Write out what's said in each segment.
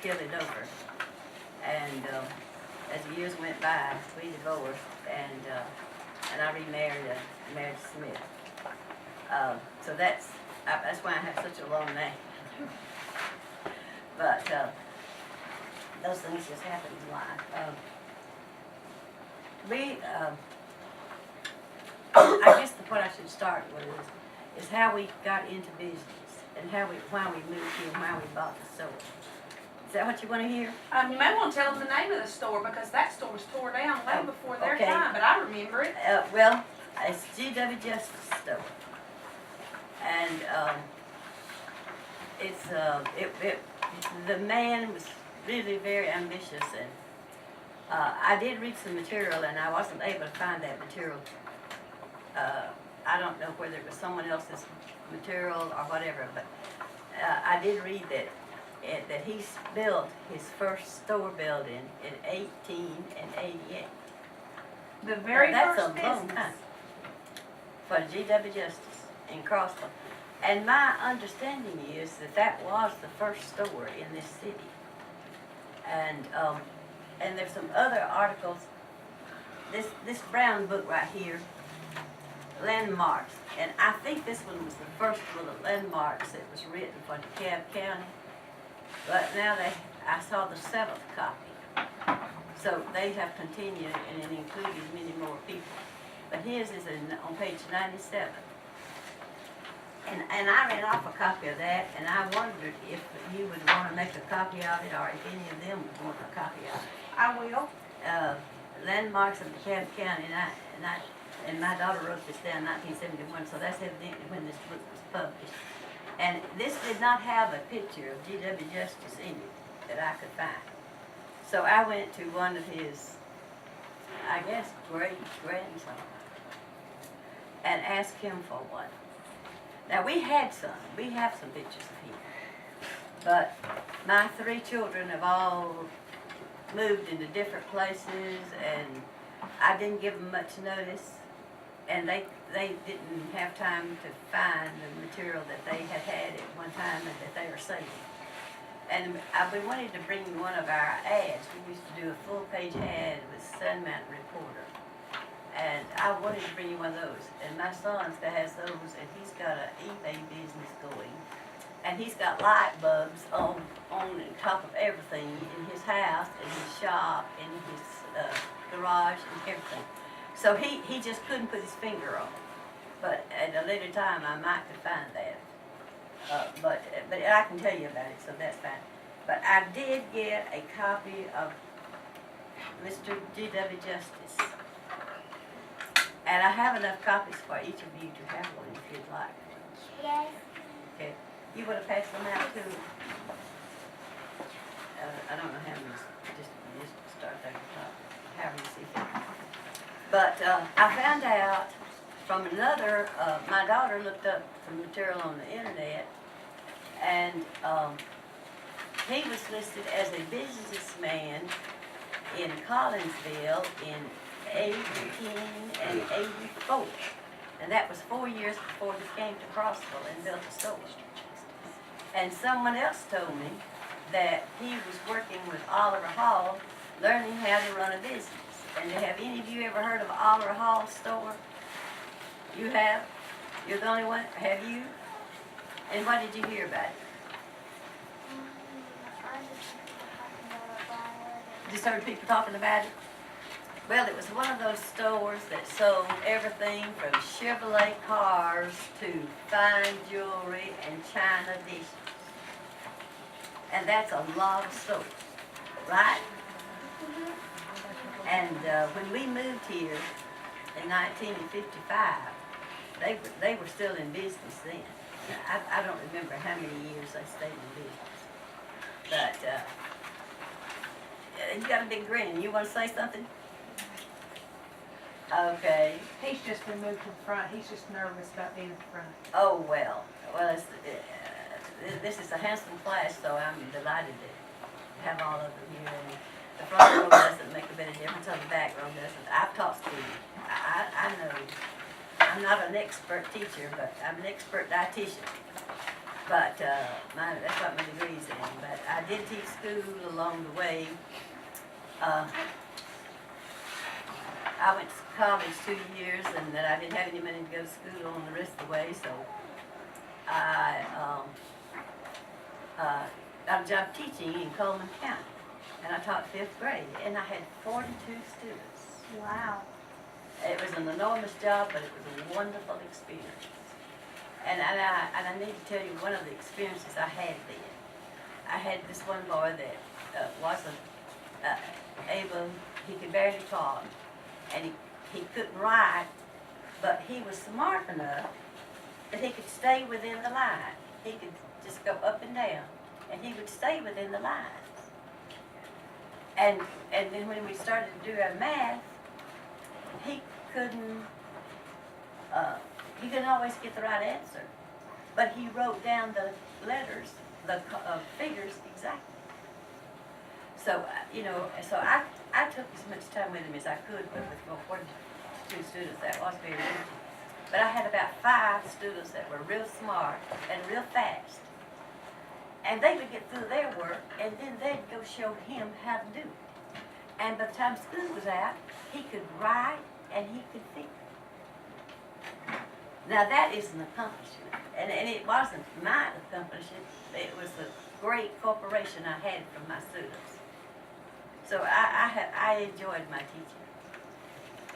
Kelly Dover. And as the years went by, we divorced, and I remarried Mary Smith. So that's why I have such a long name. But those things just happen in life. I guess the point I should start with is how we got into business and why we moved here and why we bought the store. Is that what you want to hear? You may want to tell them the name of the store because that store was tore down way before their okay. time, but I remember it. Well, it's G.W. Justice Store. And the man was really very ambitious, and I did read some material, and I wasn't able to find that material. I don't know whether it was someone else's material or whatever, but I did read that he built his first store building in 1888. The very That's first a business. long time for G.W. Justice in Crossville. And my understanding is that was the first store in this city. And there's some other articles. This brown book right here, Landmarks, and I think this one was the first one of the landmarks that was written for DeKalb County. But now I saw the 7th copy. So they have continued, and it included many more people. But his is on page 97. And I ran off a copy of that, and I wondered if you would want to make a copy of it, or if any of them would want a copy of it. I will. Landmarks of DeKalb County, and my daughter wrote this down in 1971, so that's evidently when this book was published. And this did not have a picture of G.W. Justice in it that I could find. So I went to one of his, I guess, great-grandsons and asked him for one. Now, we have some pictures of him, but my 3 children have all moved into different places, and I didn't give them much notice, and they didn't have time to find the material that they had at one time and that they were saving. And we wanted to bring one of our ads. We used to do a full-page ad with Sun Mountain Reporter. And I wanted to bring you one of those. And my son has those, and he's got an eBay business going. And he's got light bulbs on top of everything in his house, in his shop, in his garage, and everything. So he just couldn't put his finger on it. But at a later time, I might could find that. But I can tell you about it, so that's fine. But I did get a copy of Mr. G.W. Justice. And I have enough copies for each of you to have one if you'd like. Yes. Okay. You want to pass them out too? I don't know how many, just start at the top, however you see fit. But I found out from another, my daughter looked up some material on the internet, and he was listed as a businessman in Collinsville in 1884, and that was 4 years before he came to Crossville and built a store. And someone else told me that he was working with Oliver Hall, learning how to run a business. And have any of you ever heard of Oliver Hall's store? You have? You're the only one? Have you? And what did you hear about it? Just heard people talking about it? Well, it was one of those stores that sold everything from Chevrolet cars to fine jewelry and china dishes. And that's a lot of stores, right? And when we moved here in 1955, they were still in business then. I don't remember how many years they stayed in business. But you got a big grin. You want to say something? Okay. He's just been moved to the front. He's just nervous about being in the front. Oh, well, it's, this is a handsome class, so I'm delighted to have all of them here. And the front row doesn't make a bit of difference, or the back row doesn't. I've taught students. I know. I'm not an expert teacher, but I'm an expert dietitian. But, that's what my degree's in, but I did teach school along the way. I went to college 2 years, and then I didn't have any money to go to school on the rest of the way, so I got a job teaching in Coleman County, and I taught 5th grade, and I had 42 students. Wow. It was an enormous job, but it was a wonderful experience. And I need to tell you one of the experiences I had then. I had this one boy that wasn't able, he could barely talk, and he couldn't write, but he was smart enough that he could stay within the line. He could just go up and down, and he would stay within the lines. And then when we started to do our math, he couldn't always get the right answer, but he wrote down the letters, the figures exactly. So, so I took as much time with him as I could, but with 42 students, that was very easy. But I had about 5 students that were real smart and real fast. And they would get through their work, and then they'd go show him how to do it. And by the time school was out, he could write and he could figure. Now that is an accomplishment, and it wasn't my accomplishment, it was the great corporation I had from my students. So I enjoyed my teaching.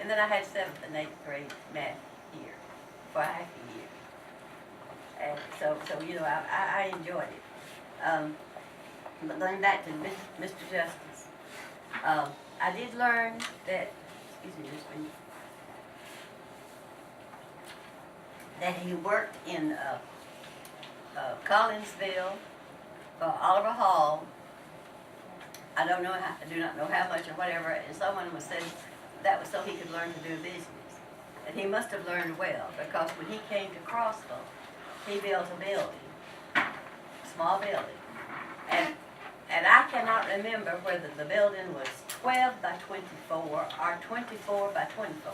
And then I had 7th and 8th grade math here for half a year. And so I enjoyed it. But going back to Mr. Justice, I did learn that, excuse me, just a minute, that he worked in Collinsville for Oliver Hall. I do not know how much or whatever, and someone was saying that was so he could learn to do business. And he must have learned well, because when he came to Crossville, he built a building, a small building. And I cannot remember whether the building was 12 by 24 or 24 by 24.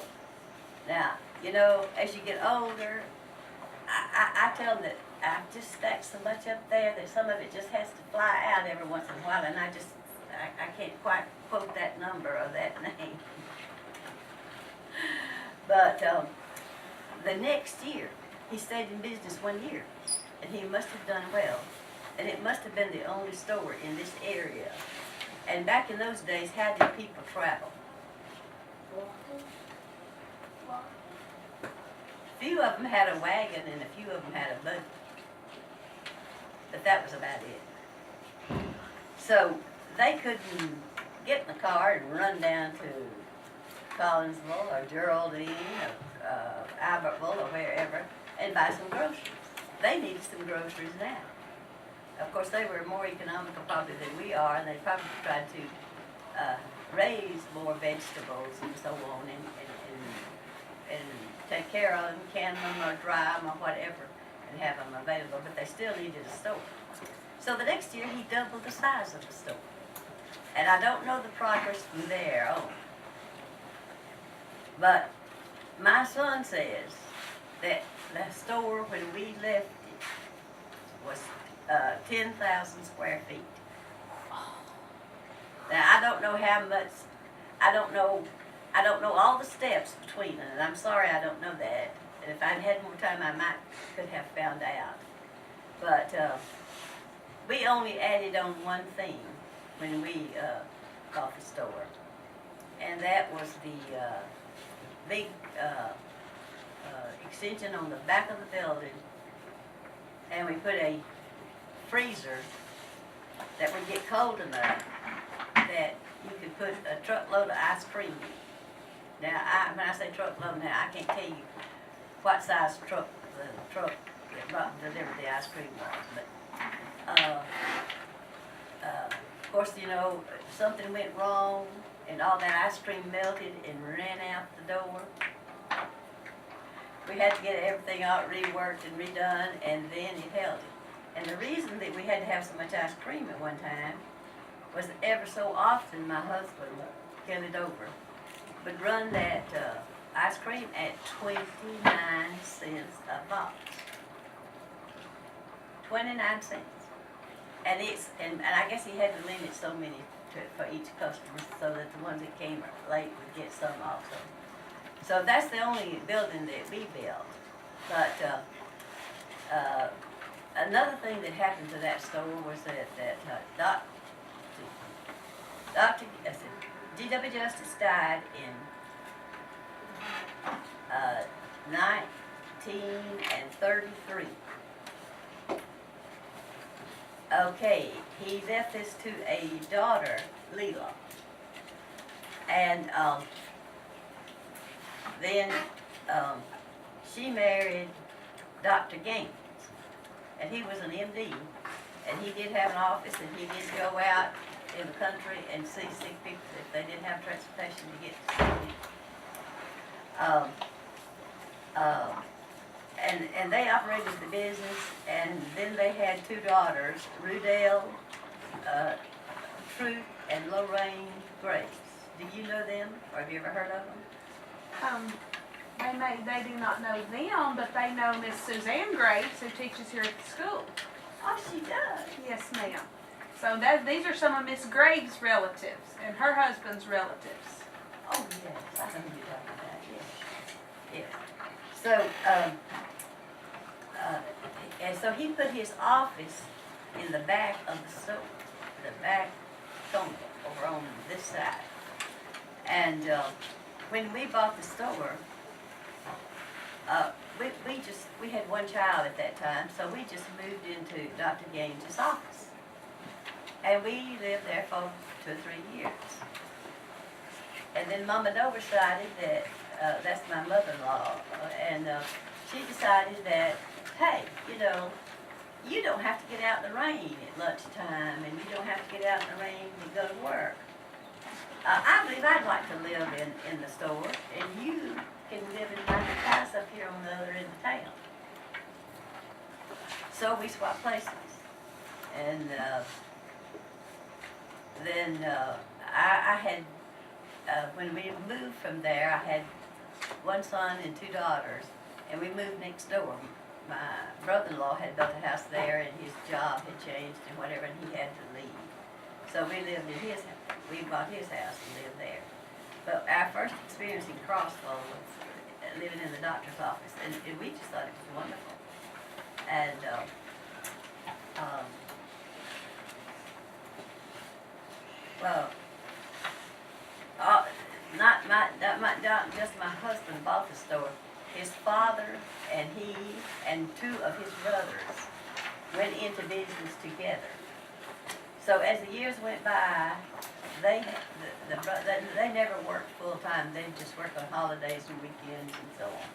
Now, as you get older, I tell them that I've just stacked so much up there that some of it just has to fly out every once in a while, and I can't quite quote that number or that name. But the next year, he stayed in business 1 year, and he must have done well. And it must have been the only store in this area. And back in those days, how did people travel? Few of them had a wagon, and a few of them had a buggy. But that was about it. So they couldn't get in the car and run down to Collinsville or Geraldine or Albertville or wherever and buy some groceries. They needed some groceries now. Of course, they were more economical probably than we are, and they probably tried to raise more vegetables and so on and take care of them, can them or dry them or whatever, and have them available, but they still needed a store. So the next year, he doubled the size of the store. And I don't know the progress from there on. But my son says that the store, when we left it, was 10,000 square feet. Now, I don't know how much, I don't know all the steps between them, and I'm sorry I don't know that. And if I'd had more time, I could have found out. But we only added on one thing when we got the store, and that was the big extension on the back of the building, and we put a freezer that would get cold enough that you could put a truckload of ice cream in. Now, when I say truckload now, I can't tell you what size truck the truck that delivered the ice cream was, but of course, if something went wrong and all that ice cream melted and ran out the door, we had to get everything out reworked and redone, and then it held it. And the reason that we had to have so much ice cream at one time was that ever so often my husband, Nell Dover, would run that ice cream at 29 cents a box. 29 cents. And I guess he had to limit so many for each customer so that the ones that came late would get some also. So that's the only building that we built. But another thing that happened to that store was that G.W. Justice died in 1933. Okay, he left this to a daughter, Leela. And then she married Dr. Gaines. And he was an MD. And he did have an office, and he did go out in the country and see sick people if they didn't have transportation to get to see. And they operated the business, and then they had two daughters, Rudell Truth and Lorraine Grace. Do you know them, or have you ever heard of them? They do not know them, but they know Miss Suzanne Graves, who teaches here at the school. Oh, she does. Yes, ma'am. So these are some of Miss Graves' relatives and her husband's relatives. Oh, yes, I know who you're talking about, yes. Yeah. So, and so he put his office in the back of the store, the back corner over on this side. And when we bought the store, we had one child at that time, so we just moved into Dr. Gaines's office. And we lived there for 2 or 3 years. And then Mama Dover decided that, that's my mother-in-law, and she decided that, hey, you don't have to get out in the rain at lunchtime, and you don't have to get out in the rain to go to work. I believe I'd like to live in the store, and you can live in my house up here on the other end of town. So we swapped places. And then I had, when we moved from there, I had one son and 2 daughters, and we moved next door. My brother-in-law had built a house there, and his job had changed and whatever, and he had to leave. So we lived in his house. We bought his house and lived there. But our first experience in Crossville was living in the doctor's office, and we just thought it was wonderful. And not just my husband bought the store. His father and he and 2 of his brothers went into business together. So as the years went by, they never worked full time. They just worked on holidays and weekends and so on.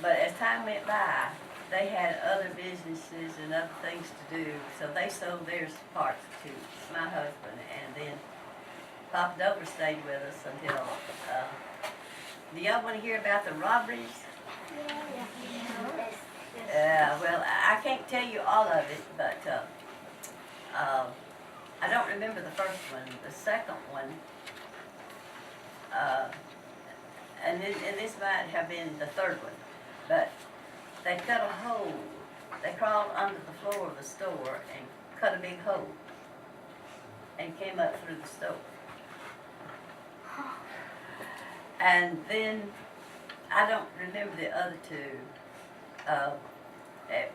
But as time went by, they had other businesses and other things to do, so they sold their parts to my husband, and then Papa Dover stayed with us until, do y'all want to hear about the robberies? Well, I can't tell you all of it, but I don't remember the first one. The second one, and this might have been the third one, but they cut a hole. They crawled under the floor of the store and cut a big hole and came up through the store. And then, I don't remember the other 2.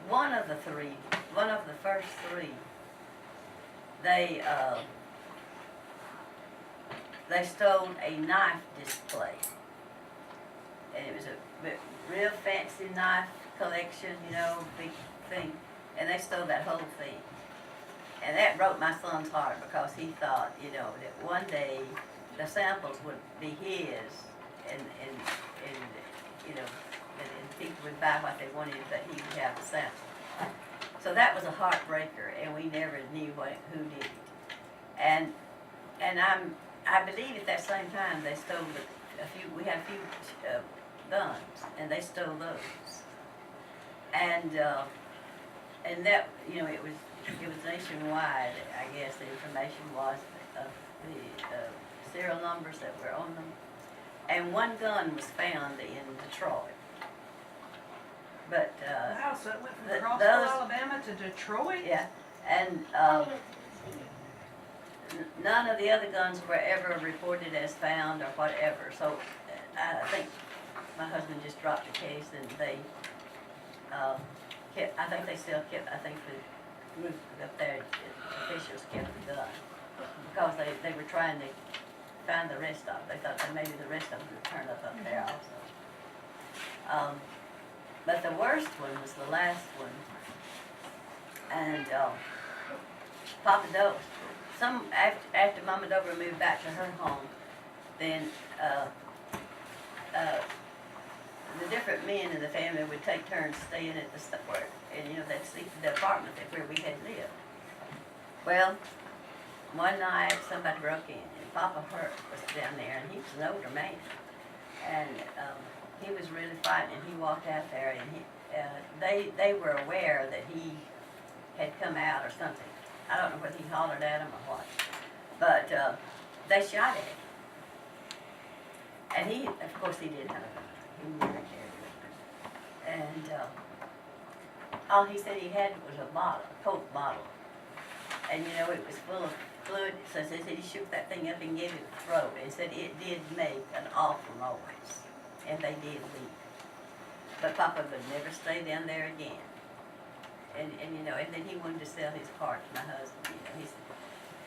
One of the first 3, they stole a knife display. And it was a real fancy knife collection, big thing. And they stole that whole thing. And that broke my son's heart because he thought, that one day the samples would be his, and people would buy what they wanted, but he would have the sample. So that was a heartbreaker, and we never knew who did it. And I believe at that same time they stole we had a few guns, and they stole those. And that, it was nationwide, I guess. The information was of the serial numbers that were on them. And one gun was found in Detroit. But, Wow, so it went from th- Crossville, those- Alabama to Detroit? yeah, and, none of the other guns were ever reported as found or whatever, so I think my husband just dropped the case and they, I think they still kept, I think the group up there, the officials kept the gun. Because they were trying to find the rest of them. They thought that maybe the rest of them would turn up there also. But the worst one was the last one. And Papa Dover, after Mama Dover moved back to her home, then the different men in the family would take turns staying at the store, and that's the apartment where we had lived. Well, one night somebody broke in, and Papa Hurt was down there, and he was an older man, and he was really fighting, and he walked out there, and they were aware that he had come out or something. I don't know whether he hollered at him or what, but they shot at him. And he, of course, he didn't have a gun. He never carried a gun. And all he said he had was a bottle, a Coke bottle. And it was full of fluid, so he said he shook that thing up and gave it a throw. And said it did make an awful noise. And they did leave. But Papa would never stay down there again. And then he wanted to sell his car to my husband,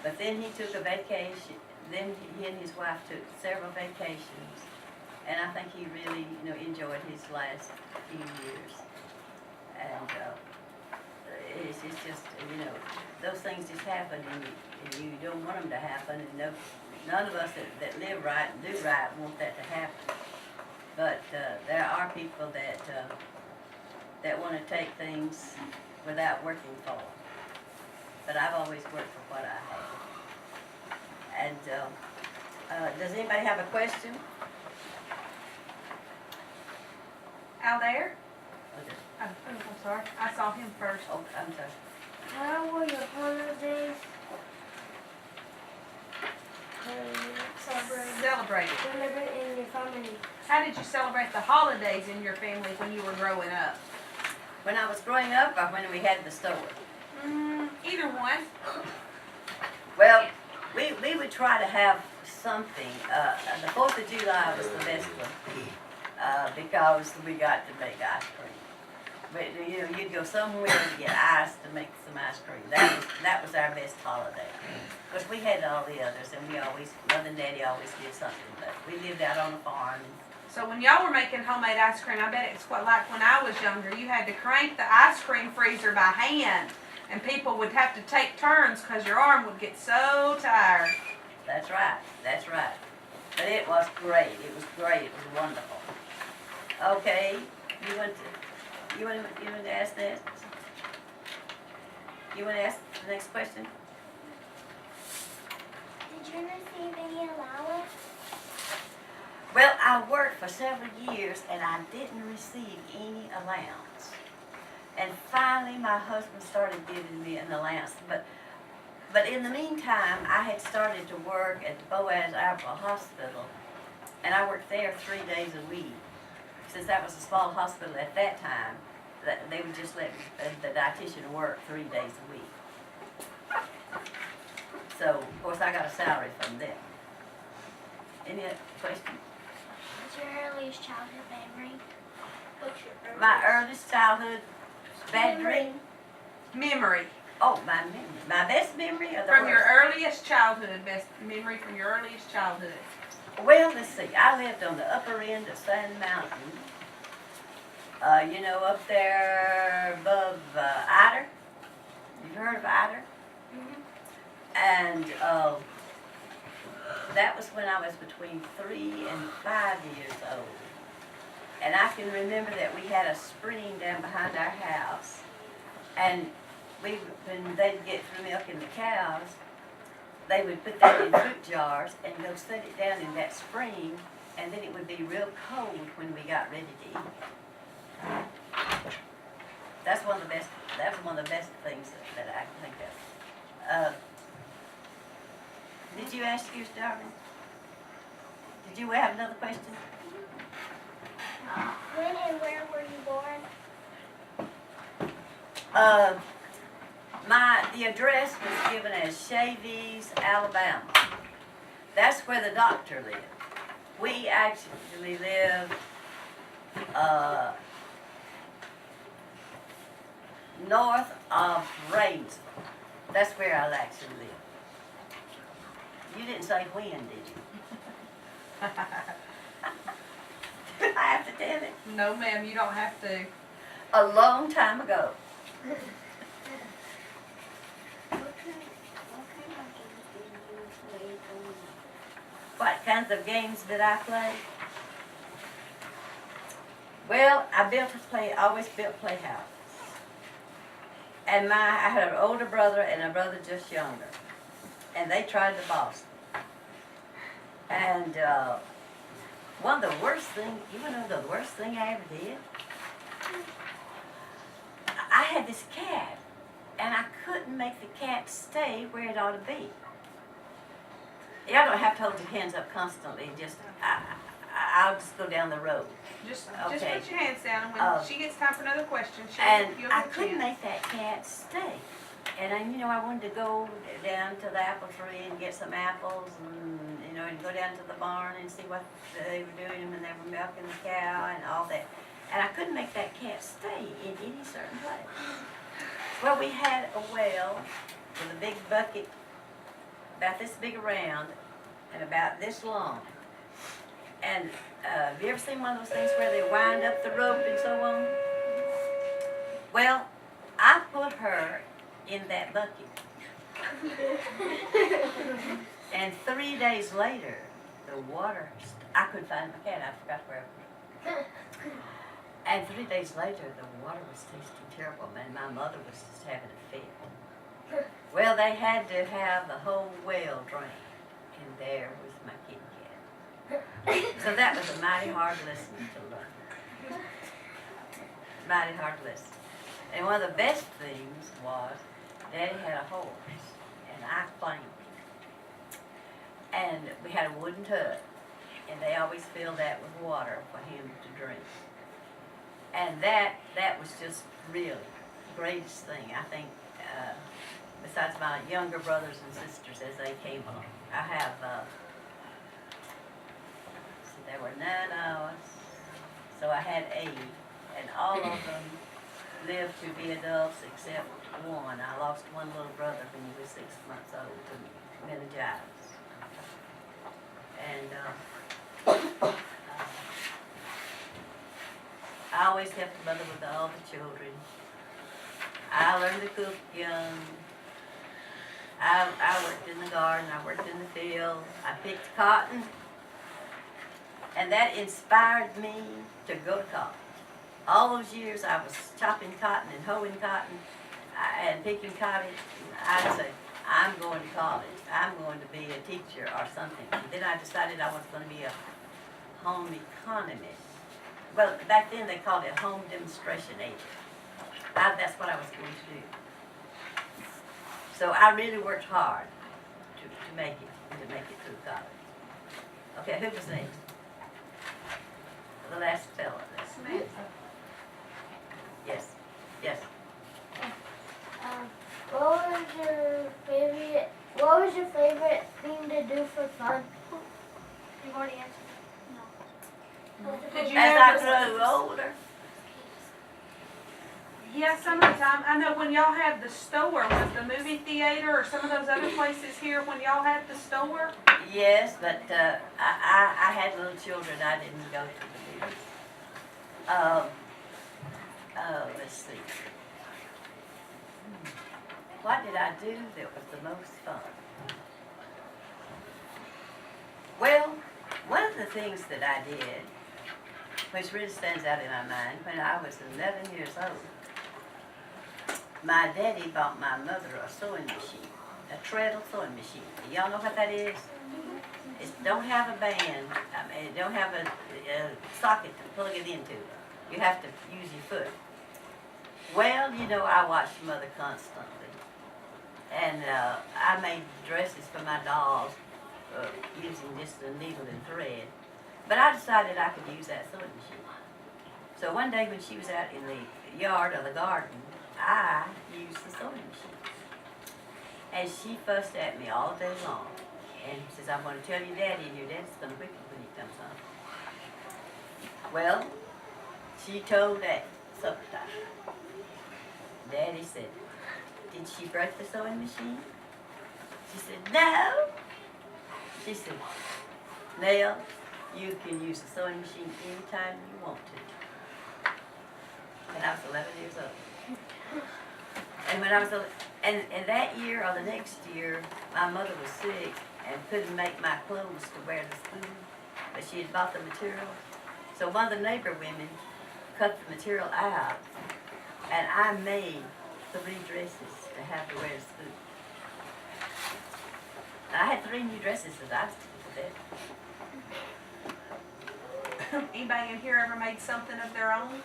but then he took a vacation, then he and his wife took several vacations, and I think he really, enjoyed his last few years. And it's just, those things just happen, and you don't want them to happen, and none of us that live right and do right want that to happen. But there are people that want to take things without working for them. But I've always worked for what I have. And does anybody have a question? Out there? Okay. I'm sorry. I saw him first. Oh, I'm sorry. How were your holidays Celebrated. celebrated in your family? How did you celebrate the holidays in your family when you were growing up? When I was growing up or when we had the store? Either one. Well, we would try to have something. The 4th of July was the best one because we got to make ice cream. But you'd go somewhere to get ice to make some ice cream. That was our best holiday. Of course, we had all the others, and Mother and Daddy always did something. But we lived out on a farm. So when y'all were making homemade ice cream, I bet it's quite like when I was younger. You had to crank the ice cream freezer by hand, and people would have to take turns because your arm would get so tired. That's right. That's right. But it was great. It was great. It was wonderful. Okay, you want to ask that? You want to ask the next question? Did you receive any allowance? Well, I worked for several years and I didn't receive any allowance. And finally my husband started giving me an allowance. But in the meantime, I had started to work at the Boaz Alpha Hospital, and I worked there 3 days a week. Since that was a small hospital at that time, they would just let the dietitian work 3 days a week. So, of course, I got a salary from them. Any other question? What's your earliest childhood memory? My earliest childhood bad dream? Memory. Oh, my memory. My best memory or the From your worst? earliest childhood, best memory from your earliest childhood. Well, let's see. I lived on the upper end of Sand Mountain. Up there above Ider. You've heard of Ider? And that was when I was between 3 and 5 years old. And I can remember that we had a spring down behind our house. And when they'd get through milking the cows, they would put that in fruit jars and go set it down in that spring, and then it would be real cold when we got ready to eat. That's one of the best things that I can think of. Did you ask yours, darling? Did you have another question? When and where were you born? The address was given as Shavies, Alabama. That's where the doctor lived. We actually live north of Rainsville. That's where I actually live. You didn't say when, did you? I have to tell it. No, ma'am, you don't have to. A long time ago. What kinds of games did I play? Well, I always built playhouses. And I had an older brother and a brother just younger. And they tried to boss me. And one of the worst things, you wanna know the worst thing I ever did? I had this cat, and I couldn't make the cat stay where it ought to be. Y'all don't have to hold your hands up constantly. I'll just go down the road. Just Okay. put your hands down. When she gets time for another question, you'll I get a couldn't chance. make that cat stay. And I wanted to go down to the apple tree and get some apples, and go down to the barn and see what they were doing when they were milking the cow and all that. And I couldn't make that cat stay in any certain place. Well, we had a well with a big bucket about this big around and about this long. And have you ever seen one of those things where they wind up the rope and so on? Well, I put her in that bucket. And 3 days later, the water, I couldn't find my cat, I forgot where it was. And 3 days later, the water was tasting terrible, and my mother was just having a fit. Well, they had to have the whole well drained, and there was my kitty cat. So that was a mighty hard lesson to learn. Mighty hard lesson. And one of the best things was, Daddy had a horse, and I claimed it. And we had a wooden tub, and they always filled that with water for him to drink. And that was just really the greatest thing, I think, besides my younger brothers and sisters as they came along. I have, there were 9 of us, so I had 8, and all of them lived to be adults except one. I lost one little brother when he was 6 months old to meningitis. And I always helped the mother with all the children. I learned to cook young. I worked in the garden, I worked in the field, I picked cotton, and that inspired me to go to college. All those years I was chopping cotton and hoeing cotton and picking cotton. I'd say, I'm going to college, I'm going to be a teacher or something. And then I decided I was going to be a home economist. Well, back then they called it home demonstration agent. That's what I was going to do. So I really worked hard to make it through college. Okay, who was next? The last fella. Samantha. Yes, yes. What was your favorite thing to do for fun? You've already answered. No. Did you As ever? I grew older, Yeah, some of the time. I know when y'all had the store, was the movie theater or some of those other places here when y'all had the store? yes, but I had little children. I didn't go to the movies. Let's see. What did I do that was the most fun? Well, one of the things that I did, which really stands out in my mind, when I was 11 years old, my daddy bought my mother a sewing machine, a treadle sewing machine. Y'all know what that is? It don't have a band. It don't have a socket to plug it into. You have to use your foot. Well, I watched Mother constantly. And I made dresses for my dolls using just a needle and thread. But I decided I could use that sewing machine. So one day when she was out in the yard or the garden, I use the sewing machine. And she fussed at me all day long. And says, I'm going to tell your daddy, and your daddy's going to whip you when he comes home. Well, she told Daddy supper time. Daddy said, did she break the sewing machine? She said, no. She said, Nell, you can use the sewing machine anytime you want to. And I was 11 years old. And when I was, and that year or the next year, my mother was sick and couldn't make my clothes to wear to school, but she had bought the material. So one of the neighbor women cut the material out, and I made 3 dresses to have to wear to school. And I had 3 new dresses that I still did. Anybody in here ever made something of their own?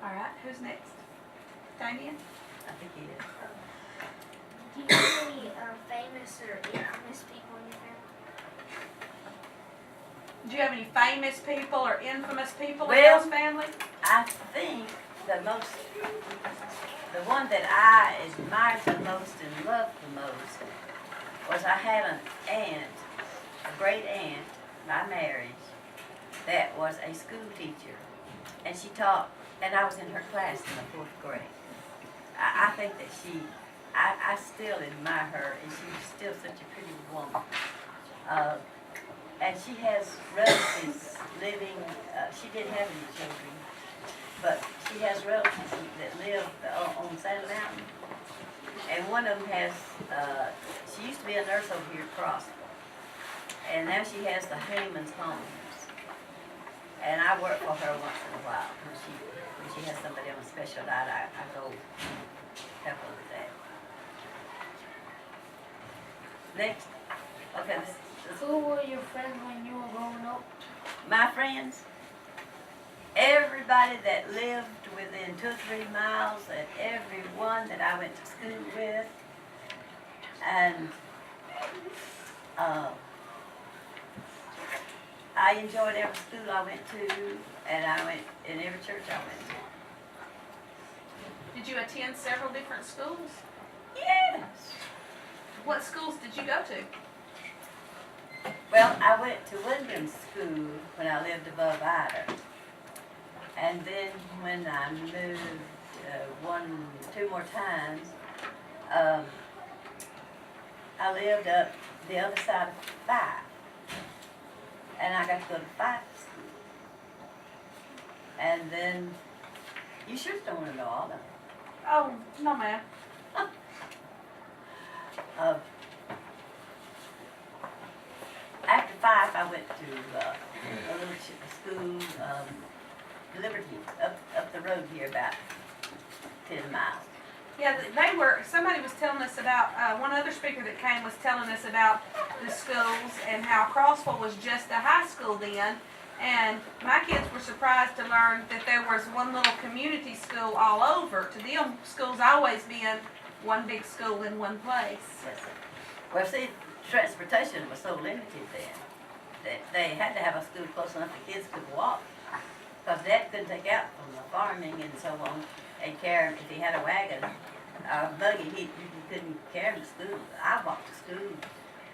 All right, who's next? Damien? I think he is. Do you have any famous or infamous people in your family? Do you have any famous people or infamous people in Well- y'all's family? I think the one that I admired the most and loved the most was I had an aunt, a great aunt by marriage, that was a school teacher. And she taught, and I was in her class in the 4th grade. I think that I still admire her, and she was still such a pretty woman. And she has relatives living, she didn't have any children, but she has relatives that live on Saddle Mountain. And one of them has, she used to be a nurse over here at Crossville. And now she has the Hayman's Homes. And I work for her once in a while. When she has somebody on a special diet, I go help her with that. Next, okay, this Who were your friends when you were growing up? my friends, everybody that lived within 2 or 3 miles, and everyone that I went to school with, and I enjoyed every school I went to, and I went in every church I went to. Did you attend several different schools? Yes. What schools did you go to? Well, I went to Woodland School when I lived above Ida. And then when I moved 2 more times, I lived up the other side of 5. And I got to go to 5 school. And then, you sure don't want to know all of them. Oh, no ma'am. After 5, I went to a little school, Liberty, up the road here about 10 miles. Yeah, somebody was telling us about, one other speaker that came was telling us about the schools and how Crossville was just a high school then. And my kids were surprised to learn that there was one little community school all over. To them, schools always been one big school in one place. Yes, sir. Well, see, transportation was so limited then that they had to have a school close enough the kids could walk. Because Dad couldn't take out from the farming and so on and carry him if he had a wagon or a buggy. He couldn't carry him to school. I walked to school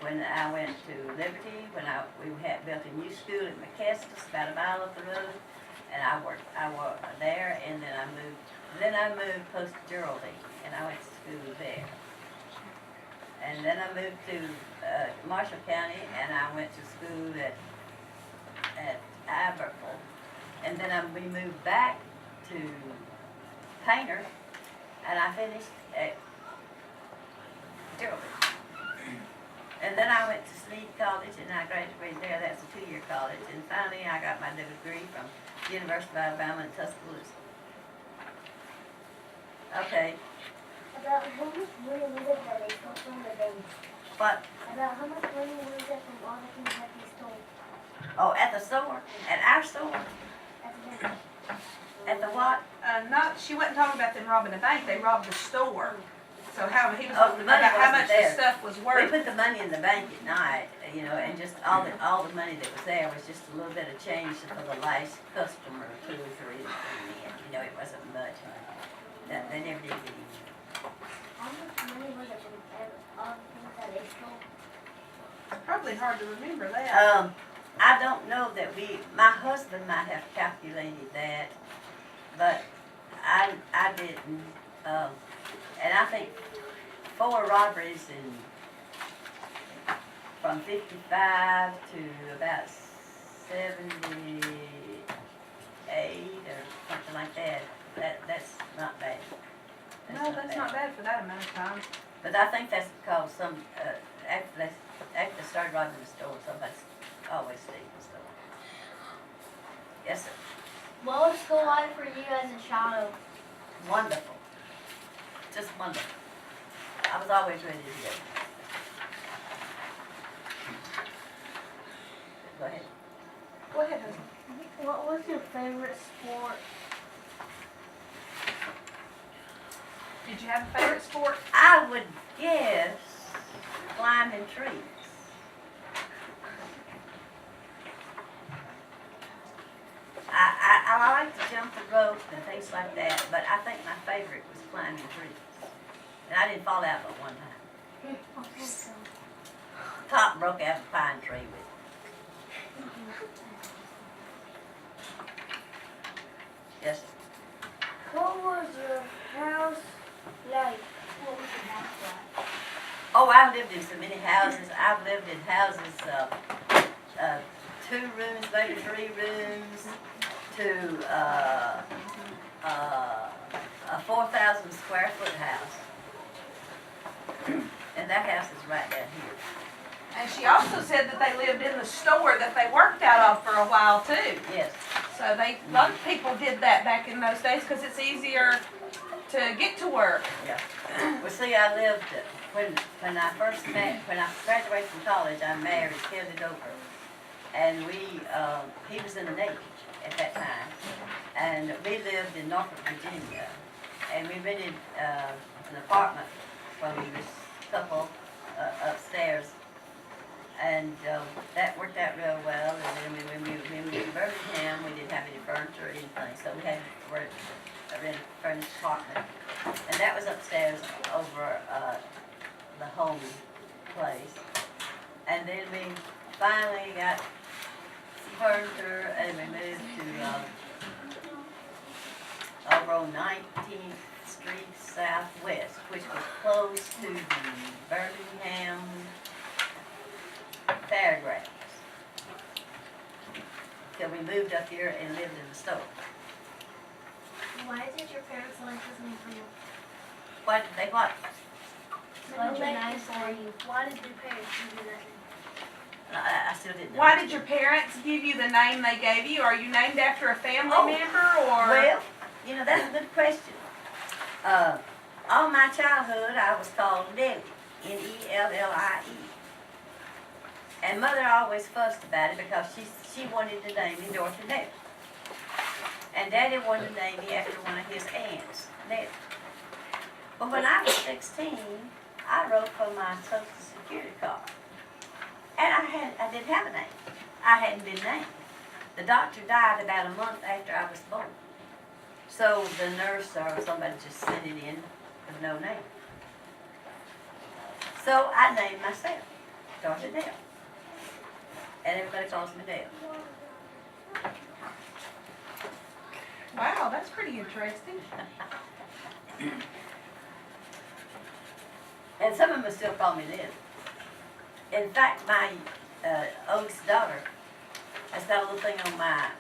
when I went to Liberty, when we had built a new school at McKestis, about a mile up the road, and I worked there, and then I moved close to Geraldine, and I went to school there. And then I moved to Marshall County, and I went to school at Iberville. And then we moved back to Painter, and I finished at Geraldine. And then I went to Sneed College, and I graduated there. That's a 2-year college. And finally, I got my degree from the University of Alabama in Tuscaloosa. Okay. About how much money was it that they stole from the bank? What? About how much money was it from all the things that they stole Oh, at the store? At our store? at the bank? At the what? She wasn't talking about them robbing the bank, they robbed the store. So how, he was Oh, the money about how wasn't much the there. stuff was We worth. put the money in the bank at night, you know, and just all the money that was there was just a little bit of change for the last customer, 2 or 3 that came in. You know, it wasn't much. They never did get even. How much money was it in all the things that they stole? It's probably hard to remember that. I don't know that my husband might have calculated that, but I didn't. And I think 4 robberies from 55 to about 78 or something like that. That's not bad. No, that's not bad for that amount of time. But I think that's because after they started robbing the store, somebody's always stealing the store. Yes, sir. What was school like for you as a child? Wonderful. Just wonderful. I was always ready to go. Go ahead. Go ahead, husband. What was your favorite sport? Did you have a favorite sport? I would guess climbing trees. I like to jump the rope and things like that, but I think my favorite was climbing trees. And I didn't fall out but one time. Top broke out of a pine tree with it. Yes, sir. What was your house like? What was your house like? Oh, I've lived in so many houses. I've lived in houses, 2 rooms, maybe 3 rooms, to a 4,000 square foot house. And that house is right down here. And she also said that they lived in the store that they worked out of for a while too. Yes. So a lot of people did that back in those days because it's easier to get to work. Yeah. Well, see, I lived, when I graduated from college, I married Nell Dover. And he was in the Navy at that time. And we lived in Norfolk, Virginia. And we rented an apartment from this couple upstairs. And that worked out real well. And then when we moved to Birmingham, we didn't have any furniture or anything. So we had to rent a furnished apartment. And that was upstairs over the home place. And then we finally got some furniture and we moved to over on 19th Street Southwest, which was close to the Birmingham Fairgrounds. So we moved up here and lived in the store. Why did your parents like this name for you? Why did they what? Why did your name for you? Why did your parents give you that name? I still didn't know. Why did your parents give you the name they gave you? Are you named after a family member or? Well, you know, that's a good question. All my childhood, I was called Nellie, Nellie. And Mother always fussed about it because she wanted to name me Dorothy Nell. And Daddy wanted to name me after one of his aunts, Nellie. But when I was 16, I wrote for my Social Security card. And I didn't have a name. I hadn't been named. The doctor died about a month after I was born. So the nurse or somebody just sent it in with no name. So I named myself Dorothy Nell. And everybody calls me Nell. Wow, that's pretty interesting. And some of them still call me Nell. In fact, my oldest daughter has got a little thing on my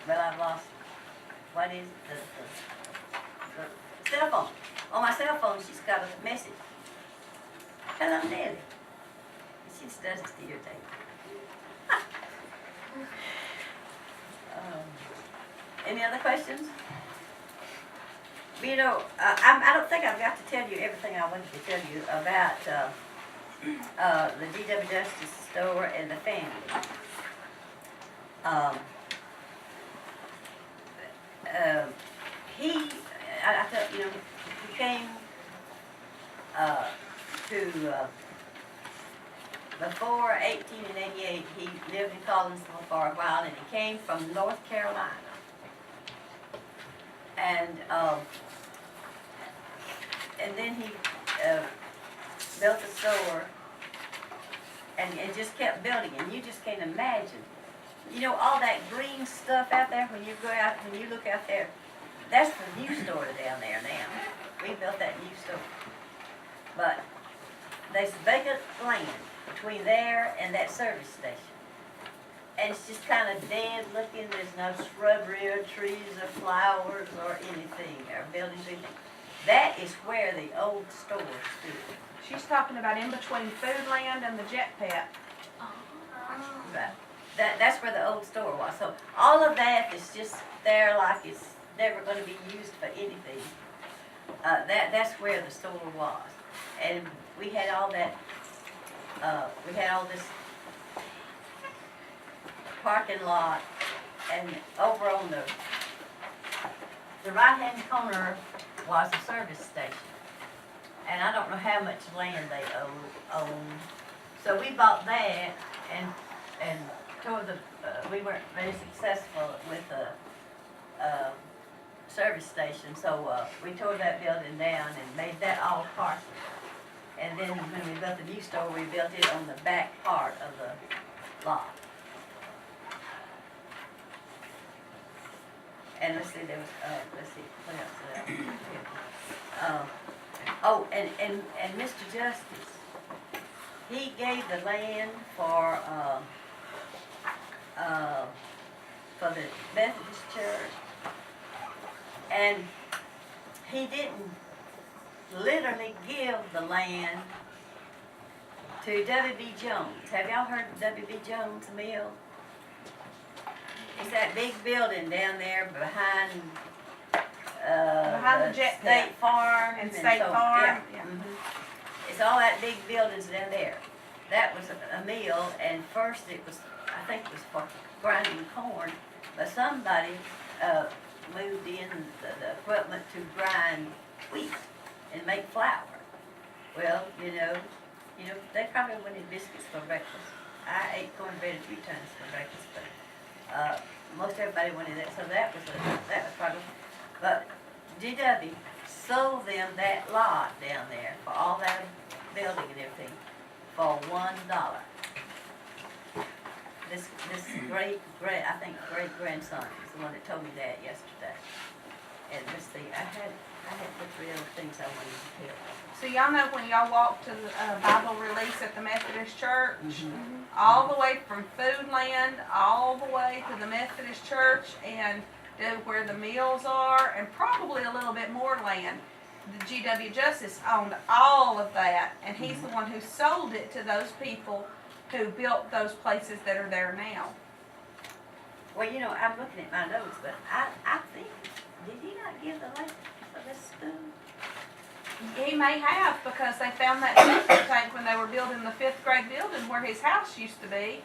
well, I've lost, what is it, the cell phone. On my cell phone, she's got a message. Hello, Nellie. She just does it to irritate me. Any other questions? You know, I don't think I've got to tell you everything I wanted to tell you about the D.W. Justice store and the family. um, I thought, you know, he came, before 1888, he lived in Collinsville for a while, and he came from North Carolina. And then he built a store and just kept building, and you just can't imagine. You know, all that green stuff out there, when you go out, when you look out there, that's the new store down there now. We built that new store. But there's vacant land between there and that service station. And it's just kind of dead looking. There's no shrubbery or trees or flowers or anything, or buildings or anything. That is where the old store stood. She's talking about in between Foodland and the Jet Pet. Right. That's where the old store was. So all of that is just there like it's never going to be used for anything. That's where the store was. And we had all that, we had all this parking lot, and over on the right-hand corner was a service station. And I don't know how much land they owned. So we bought that and tore we weren't very successful with the service station, so we tore that building down and made that all parcel. And then when we built the new store, we built it on the back part of the lot. And let's see, there was, what else did I oh, and Mr. Justice, he gave the land for the Methodist Church, and he didn't literally give the land to W.B. Jones. Have y'all heard of W.B. Jones Mill? It's that big building down there behind Behind the Jet State Pet. Farm. And State Farm, yeah. It's all that big buildings down there. That was a mill, and first it was, I think it was for grinding corn, but somebody moved in the equipment to grind wheat and make flour. Well, you know, they probably wanted biscuits for breakfast. I ate cornbread a few times for breakfast, but most everybody wanted that, so that was probably. But GW sold them that lot down there for all that building and everything for $1. This great grandson is the one that told me that yesterday. And let's see, I had the real things I wanted to tell. So y'all know when y'all walked to the Bible release at the Methodist Church, all the way from Foodland, all the way to the Methodist Church, and to where the mills are, and probably a little bit more land. The G.W. Justice owned all of that, and he's the one who sold it to those people who built those places that are there now. Well, you know, I'm looking at my notes, but I think, did he not give the land for this school? He may have, because they found that septic tank when they were building the 5th grade building where his house used to be.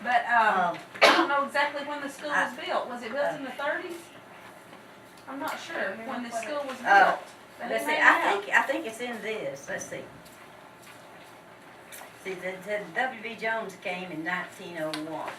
But I don't know exactly when the school was built. Was it built in the 30s? I'm not sure when the school was built. But Let's it see, may have. I think it's in this. Let's see. See, the W.B. Jones came in 1901.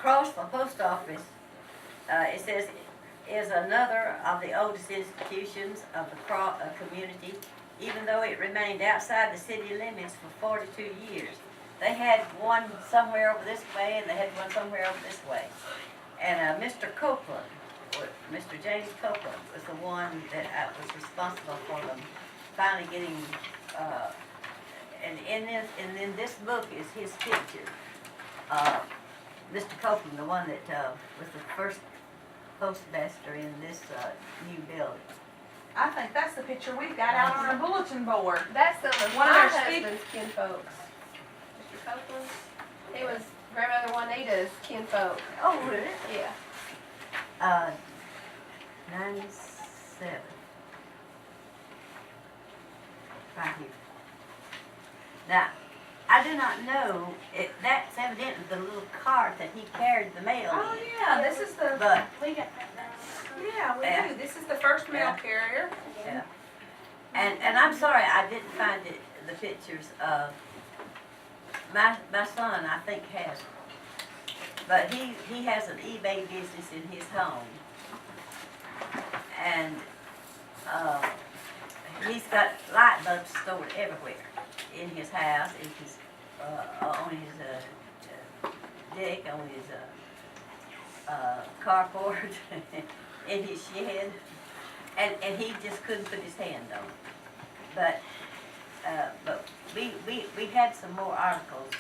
Crossville Post Office, it says, is another of the oldest institutions of the community, even though it remained outside the city limits for 42 years. They had one somewhere over this way, and they had one somewhere over this way. And Mr. Copeland, Mr. James Copeland, was the one that was responsible for them finally getting, and in this book is his picture. Mr. Copeland, the one that was the first postmaster in this new building. I think that's the picture we've got out on our bulletin board. That's the One one of my our speak- husband's kinfolks. Mr. Copeland. He was grandmother Juanita's kinfolk. Oh, really? Yeah. 97. Right here. Now, I do not know if that's evidently the little cart that he carried the mail Oh, in. yeah, this is the, But, We got that down. yeah, we Yeah. do. This is the first mail Yeah. carrier. yeah. And I'm sorry I didn't find the pictures of, my son I think has them. But he has an eBay business in his home. And, he's got light bulbs stored everywhere. In his house, in his, on his, deck, on his, carport, in his shed. And he just couldn't put his hand on it. But we had some more articles.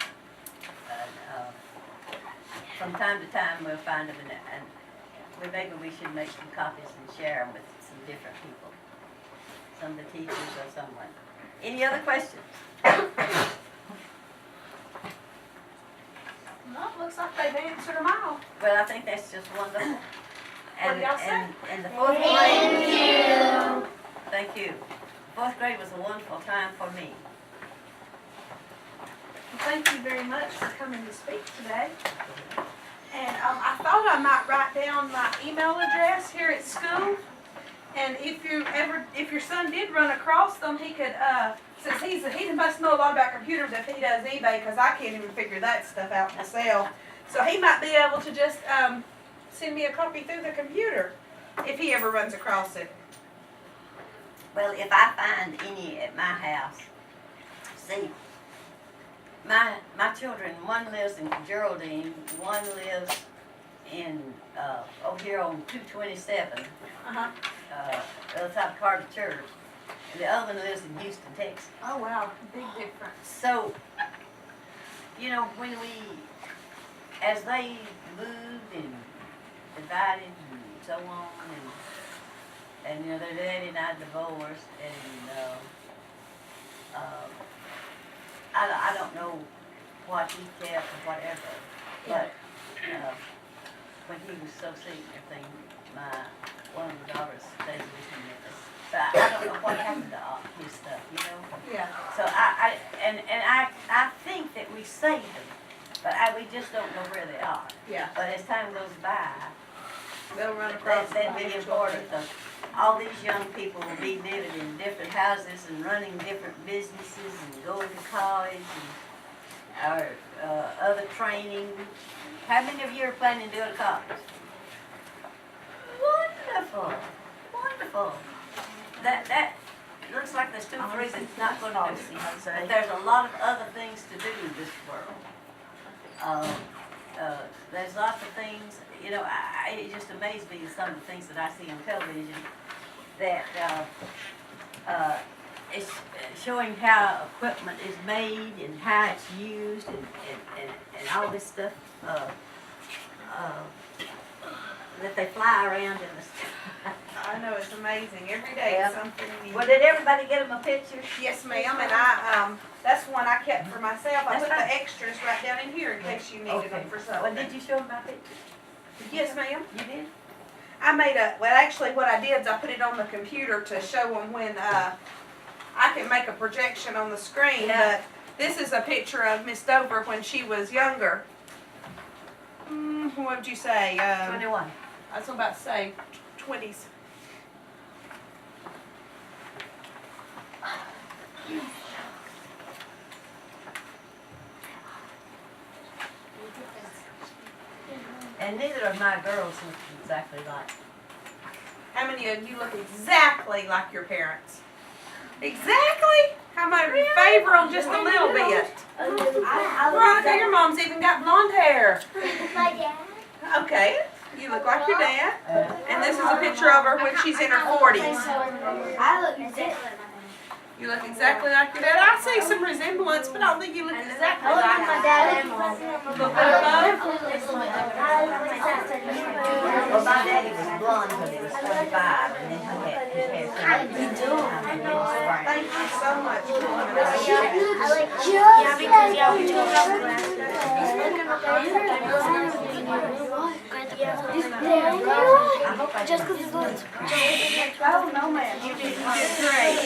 From time to time, we'll find them and maybe we should make some copies and share them with some different people. Some of the teachers or someone. Any other questions? Well, looks like they've answered them all. Well, I think that's just wonderful. What do y'all say? And the fourth grade. Thank you. Fourth grade was a wonderful time for me. Well, thank you very much for coming to speak today. And I thought I might write down my email address here at school. And if your son did run across them, he could, since he must know a lot about computers if he does eBay, because I can't even figure that stuff out myself. So he might be able to just send me a copy through the computer if he ever runs across it. Well, if I find any at my house, see, my children, one lives in Geraldine, one lives in, over here on 227, Uh-huh. other side of Carter Church, and the other one lives in Houston, Texas. Oh, wow. Big difference. So, you know, as they moved and divided and so on, and you know, their daddy and I divorced, and I don't know what he kept or whatever, but when he was so sick and everything, one of the daughters stayed with him. But I don't know what happened to all his stuff, you know? Yeah. So I think that we saved them, but we just don't know where they are. Yeah. But as time goes by, They'll run across that'd be important. All these young people will be living in different houses and running different businesses and going to college and other training. How many of you are planning to go to college? Wonderful, wonderful. That looks like there's 2 or 3 that's not going to do. But there's a lot of other things to do in this world. There's lots of things, you know, it just amazes me some of the things that I see on television that it's showing how equipment is made and how it's used and all this stuff that they fly around in the sky. I know, it's amazing. Every day Yeah. something new. Well, did everybody get them a picture? Yes, ma'am, and that's one I kept for myself. I That's put fine. the extras right down in here in case you needed them for Well, something. did you show them my picture? Yes, ma'am. You did? I made actually what I did is I put it on the computer to show them when, I can make a projection on the screen, Yeah. but this is a picture of Miss Dover when she was younger. What would you say? 21. I was about to say 20s. And neither of my girls look exactly like. How many of you look exactly like your parents? Exactly? How many of you favor them just a little bit? Veronica, your mom's even got blonde hair. My dad. Okay, you look like your dad. And this is a picture of her when she's in her 40s. I look exactly like my dad. You look exactly like your dad. I see some resemblance, but I don't think you look exactly I look like like my her. dad and mom. Look like both? Well, my daddy was blonde when he was 25, and then he had Thank you so much for coming out. Yeah, because yeah, we took out just because it's good. Oh, no, ma'am. You did great.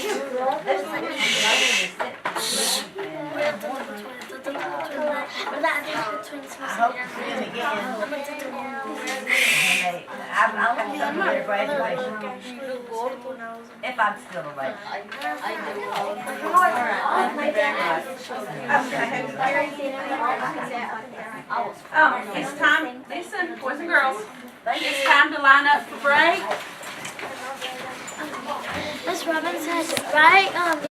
I hope to see them again. I'll have to come to their graduation. If I'm still awake. It's time, listen, boys and girls, it's time to line up for break. Miss Robinson, right?